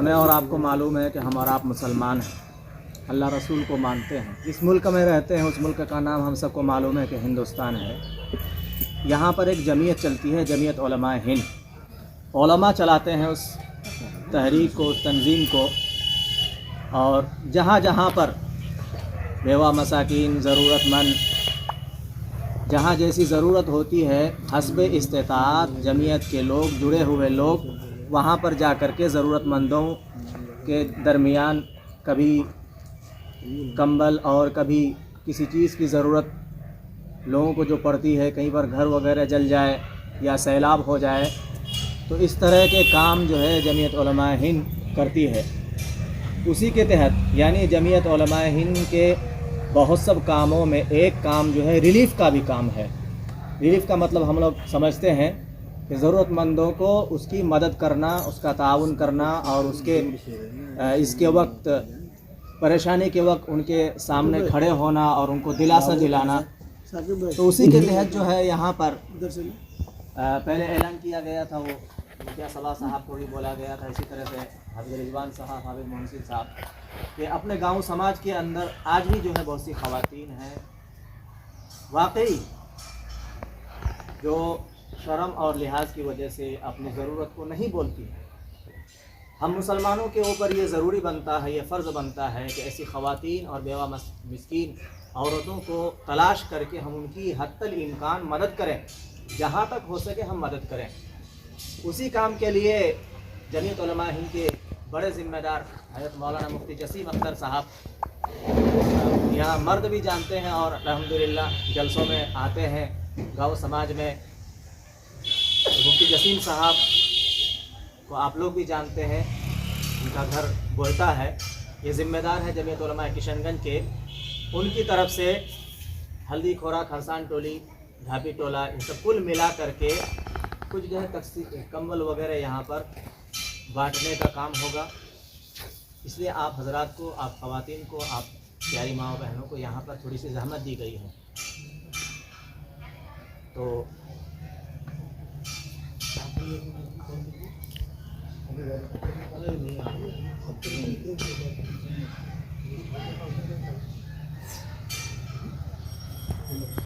हमें और आपको मालूम है कि हम और आप मुसलमान हैं, अल्लाह रसूल को मानते हैं। जिस मुल्क में रहते हैं उस मुल्क का नाम हम सबको मालूम है कि हिंदुस्तान है। यहाँ पर एक जमीयत चलती है, जमीयत उलमा हिंद। उलमा चलाते हैं उस तहरीक को, उस तंजीम को, और जहाँ जहाँ पर बेवा मसाकीन, ज़रूरतमंद, जहाँ जैसी ज़रूरत होती है हस्बे इस्तेताअत जमीयत के लोग, जुड़े हुए लोग वहाँ पर जा कर के ज़रूरतमंदों के दरमियान कभी कंबल और कभी किसी चीज़ की ज़रूरत लोगों को जो पड़ती है, कहीं पर घर वगैरह जल जाए या सैलाब हो जाए, तो इस तरह के काम जो है जमीयत उलमा हिंद करती है। उसी के तहत यानी जमीयत उलमा हिंद के बहुत सब कामों में एक काम जो है रिलीफ़ का भी काम है। रिलीफ़ का मतलब हम लोग समझते हैं कि ज़रूरतमंदों को उसकी मदद करना, उसका ताउन करना और उसके इसके वक्त परेशानी के वक्त उनके सामने खड़े होना और उनको दिलासा दिलाना। तो उसी के तहत जो है यहाँ पर पहले ऐलान किया गया था, वो क्या सलाह साहब को भी बोला गया था, इसी तरह से हाफिज़ रिजवान साहब, हाफिज़ मोहसिन साहब, कि अपने गांव समाज के अंदर आज भी जो है बहुत सी ख़वातीन हैं वाकई जो शर्म और लिहाज की वजह से अपनी ज़रूरत को नहीं बोलती हैं। हम मुसलमानों के ऊपर ये ज़रूरी बनता है, ये फ़र्ज़ बनता है कि ऐसी ख़वातीन और बेवा मिस्कीन औरतों को तलाश करके हम उनकी हद्दल इम्कान मदद करें, जहाँ तक हो सके हम मदद करें। उसी काम के लिए जमीयत उलमा हिंद के बड़े ज़िम्मेदार हज़रत मौलाना मुफ्ती जसीम अख्तर साहब यहाँ मर्द भी जानते हैं और अल्हम्दुलिल्लाह जलसों में आते हैं गाँव समाज में। मुफ्ती जसीम साहब को आप लोग भी जानते हैं, उनका घर बोलता है, ये ज़िम्मेदार है जमीयत उलमा किशनगंज के। उनकी तरफ से हल्दी खोरा, खरसान टोली, ढाबी टोला, इन सब कुल मिला करके कुछ जो है तकसीम कंबल वगैरह यहाँ पर बांटने का काम होगा। इसलिए आप हजरात को, आप ख़वातीन को, आप प्यारी माँ बहनों को यहाँ पर थोड़ी सी ज़हमत दी गई है। तो